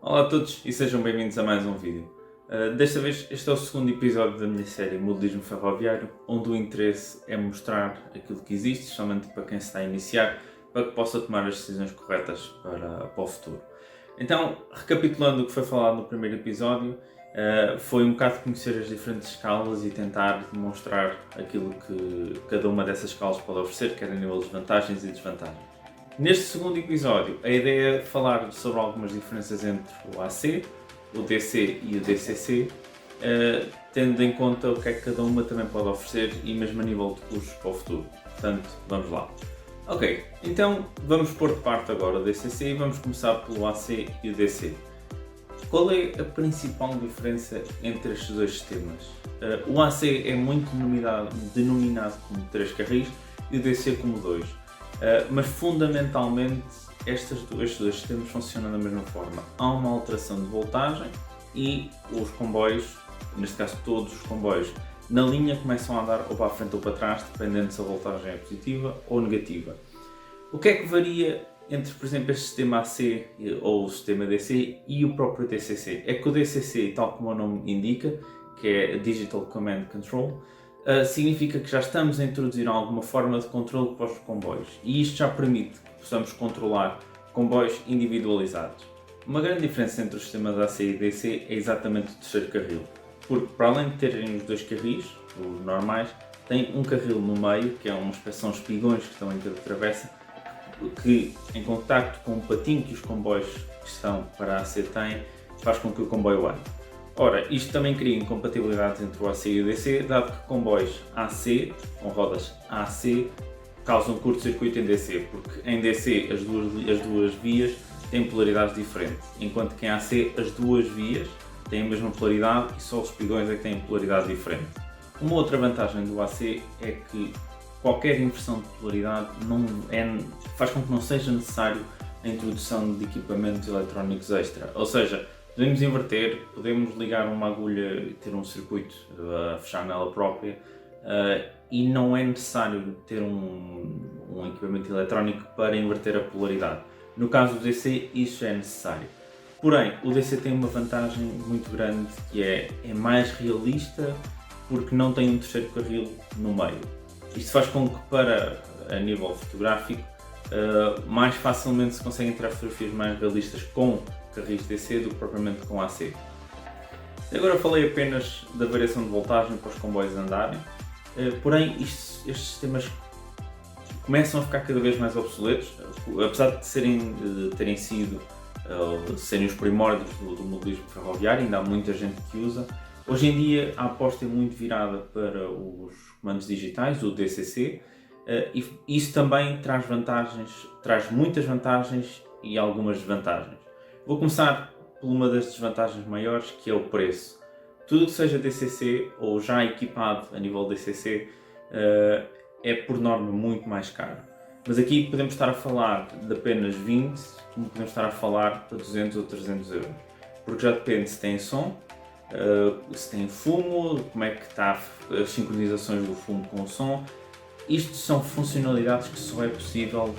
Olá a todos e sejam bem-vindos a mais um vídeo. Desta vez este é o segundo episódio da minha série Modelismo Ferroviário, onde o interesse é mostrar aquilo que existe, somente para quem se está a iniciar, para que possa tomar as decisões corretas para o futuro. Então, recapitulando o que foi falado no primeiro episódio, foi um bocado conhecer as diferentes escalas e tentar demonstrar aquilo que cada uma dessas escalas pode oferecer, quer a nível de vantagens e desvantagens. Neste segundo episódio, a ideia é falar sobre algumas diferenças entre o AC, o DC e o DCC, tendo em conta o que é que cada uma também pode oferecer e mesmo a nível de custos para o futuro. Portanto, vamos lá. Ok, então vamos pôr de parte agora o DCC e vamos começar pelo AC e o DC. Qual é a principal diferença entre estes dois sistemas? O AC é muito denominado como 3 carris e o DC como 2. Mas fundamentalmente estes dois sistemas funcionam da mesma forma. Há uma alteração de voltagem e os comboios, neste caso todos os comboios, na linha começam a andar ou para a frente ou para trás, dependendo se a voltagem é positiva ou negativa. O que é que varia entre, por exemplo, este sistema AC ou o sistema DC e o próprio DCC? É que o DCC, tal como o nome indica, que é Digital Command Control, significa que já estamos a introduzir alguma forma de controle para os comboios e isto já permite que possamos controlar comboios individualizados. Uma grande diferença entre os sistemas AC e DC é exatamente o terceiro carril, porque para além de terem os dois carris, os normais, tem um carril no meio, que é uma espécie de espigões que estão em cada travessa, que em contacto com o patinho que os comboios que estão para a AC têm, faz com que o comboio ande. Ora, isto também cria incompatibilidades entre o AC e o DC, dado que comboios AC, com rodas AC, causam curto-circuito em DC, porque em DC as duas vias têm polaridades diferentes, enquanto que em AC as duas vias têm a mesma polaridade e só os espigões é que têm polaridade diferente. Uma outra vantagem do AC é que qualquer inversão de polaridade faz com que não seja necessário a introdução de equipamentos eletrónicos extra, ou seja, podemos inverter, podemos ligar uma agulha e ter um circuito a fechar nela própria e não é necessário ter um equipamento eletrónico para inverter a polaridade. No caso do DC, isso é necessário. Porém, o DC tem uma vantagem muito grande que é mais realista porque não tem um terceiro carril no meio. Isto faz com que, a nível fotográfico, mais facilmente se conseguem tirar fotografias mais realistas com carris DC do que propriamente com AC. Agora falei apenas da variação de voltagem para os comboios andarem, porém estes sistemas começam a ficar cada vez mais obsoletos, apesar de serem os primórdios do modelismo ferroviário, ainda há muita gente que usa. Hoje em dia a aposta é muito virada para os comandos digitais, o DCC, e isso também traz muitas vantagens e algumas desvantagens. Vou começar por uma das desvantagens maiores, que é o preço. Tudo que seja DCC ou já equipado a nível DCC é por norma muito mais caro. Mas aqui podemos estar a falar de apenas 20, como podemos estar a falar de 200 ou 300 euros. Porque já depende se tem som, se tem fumo, como é que está as sincronizações do fumo com o som. Isto são funcionalidades que só é possível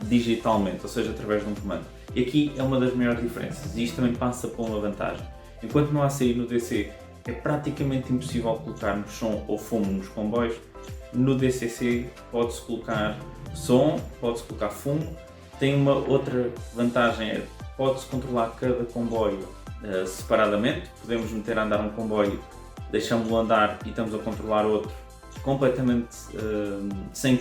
digitalmente, ou seja, através de um comando. E aqui é uma das maiores diferenças, e isto também passa por uma vantagem. Enquanto no AC e no DC é praticamente impossível colocarmos som ou fumo nos comboios, no DCC pode-se colocar som, pode-se colocar fumo. Tem uma outra vantagem, pode-se controlar cada comboio separadamente. Podemos meter a andar um comboio, deixamos-lo andar e estamos a controlar outro completamente sem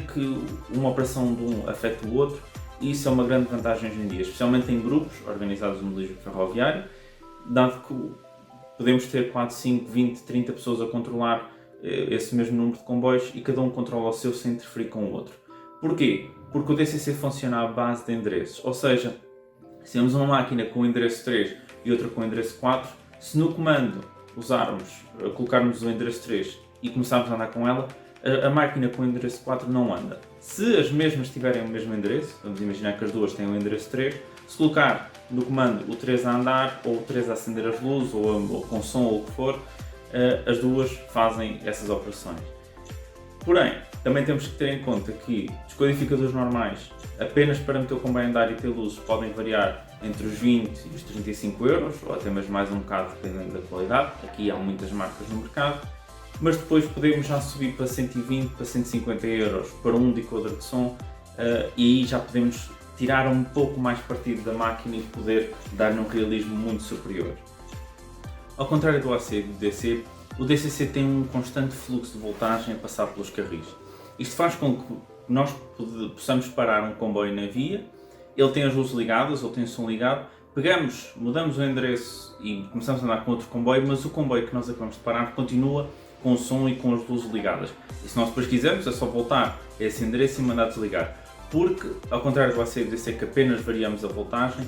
que uma operação de um afete o outro. E isso é uma grande vantagem hoje em dia, especialmente em grupos organizados no modelismo ferroviário, dado que podemos ter 4, 5, 20, 30 pessoas a controlar esse mesmo número de comboios e cada um controla o seu sem interferir com o outro. Porquê? Porque o DCC funciona à base de endereços, ou seja, se temos uma máquina com o endereço 3 e outra com o endereço 4, se no comando colocarmos o endereço 3 e começarmos a andar com ela, a máquina com o endereço 4 não anda. Se as mesmas tiverem o mesmo endereço, vamos imaginar que as duas têm o endereço 3, se colocar no comando o 3 a andar, ou o 3 a acender as luzes, ou com som, ou o que for, as duas fazem essas operações. Porém, também temos que ter em conta que descodificadores normais, apenas para meter o comboio a andar e ter luzes, podem variar entre os 20 e os 35 euros, ou até mesmo mais um bocado dependendo da qualidade. Aqui há muitas marcas no mercado, mas depois podemos já subir para 120, para 150 euros para um decoder de som, e aí já podemos tirar um pouco mais partido da máquina e poder dar-lhe um realismo muito superior. Ao contrário do AC e do DC, o DCC tem um constante fluxo de voltagem a passar pelos carris. Isto faz com que nós possamos parar um comboio na via, ele tem as luzes ligadas ou tem o som ligado, pegamos, mudamos o endereço e começamos a andar com outro comboio, mas o comboio que nós acabamos de parar continua com o som e com as luzes ligadas. E se nós depois quisermos é só voltar a esse endereço e mandar desligar. Porque, ao contrário do AC e do DC que apenas variamos a voltagem,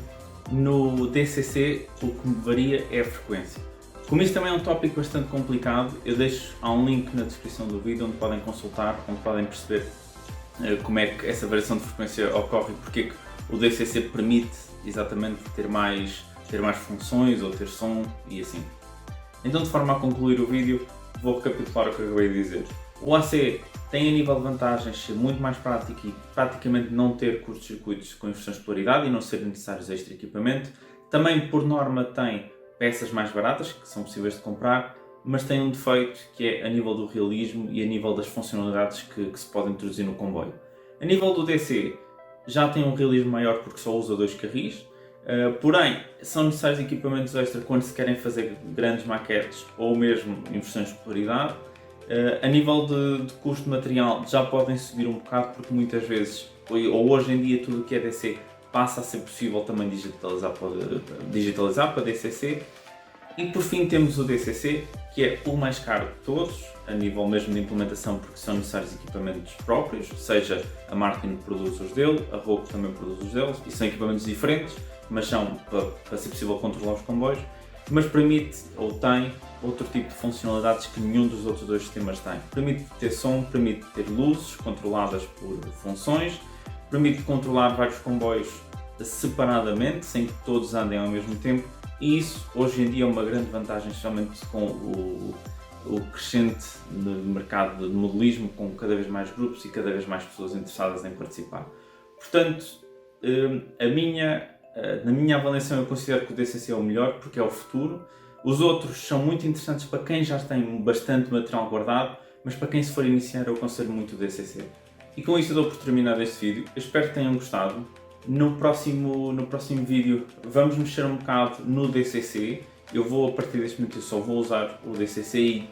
no DCC o que varia é a frequência. Como isto também é um tópico bastante complicado, eu deixo um link na descrição do vídeo onde podem consultar, onde podem perceber como é que essa variação de frequência ocorre e porque é que o DCC permite exatamente ter mais funções ou ter som e assim. Então, de forma a concluir o vídeo, vou recapitular o que eu acabei de dizer. O AC tem a nível de vantagens ser muito mais prático e praticamente não ter curtos-circuitos com inversões de polaridade e não ser necessários extra equipamento. Também, por norma, tem peças mais baratas que são possíveis de comprar, mas tem um defeito que é a nível do realismo e a nível das funcionalidades que se podem introduzir no comboio. A nível do DC já tem um realismo maior porque só usa 2 carris, porém são necessários equipamentos extra quando se querem fazer grandes maquetes ou mesmo inversões de polaridade. A nível de custo de material já podem subir um bocado porque muitas vezes, ou hoje em dia, tudo o que é DC passa a ser possível também digitalizar para DCC. E por fim temos o DCC, que é o mais caro de todos, a nível mesmo de implementação, porque são necessários equipamentos próprios, seja a Martin produz os dele, a Roku também produz os deles, e são equipamentos diferentes, mas são para ser possível controlar os comboios, mas permite ou tem outro tipo de funcionalidades que nenhum dos outros 2 sistemas tem. Permite ter som, permite ter luzes controladas por funções, permite controlar vários comboios separadamente, sem que todos andem ao mesmo tempo, e isso hoje em dia é uma grande vantagem, especialmente com o crescente mercado de modelismo, com cada vez mais grupos e cada vez mais pessoas interessadas em participar. Portanto, na minha avaliação eu considero que o DCC é o melhor porque é o futuro. Os outros são muito interessantes para quem já tem bastante material guardado, mas para quem se for iniciar eu aconselho muito o DCC. E com isto eu dou por terminado este vídeo, eu espero que tenham gostado. No próximo vídeo vamos mexer um bocado no DCC, eu vou a partir deste momento eu só vou usar o DCC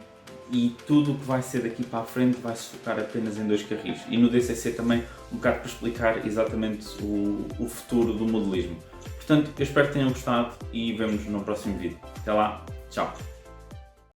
e tudo o que vai ser daqui para a frente vai se focar apenas em 2 carris. E no DCC também um bocado para explicar exatamente o futuro do modelismo. Portanto, eu espero que tenham gostado e vemos no próximo vídeo. Até lá, tchau!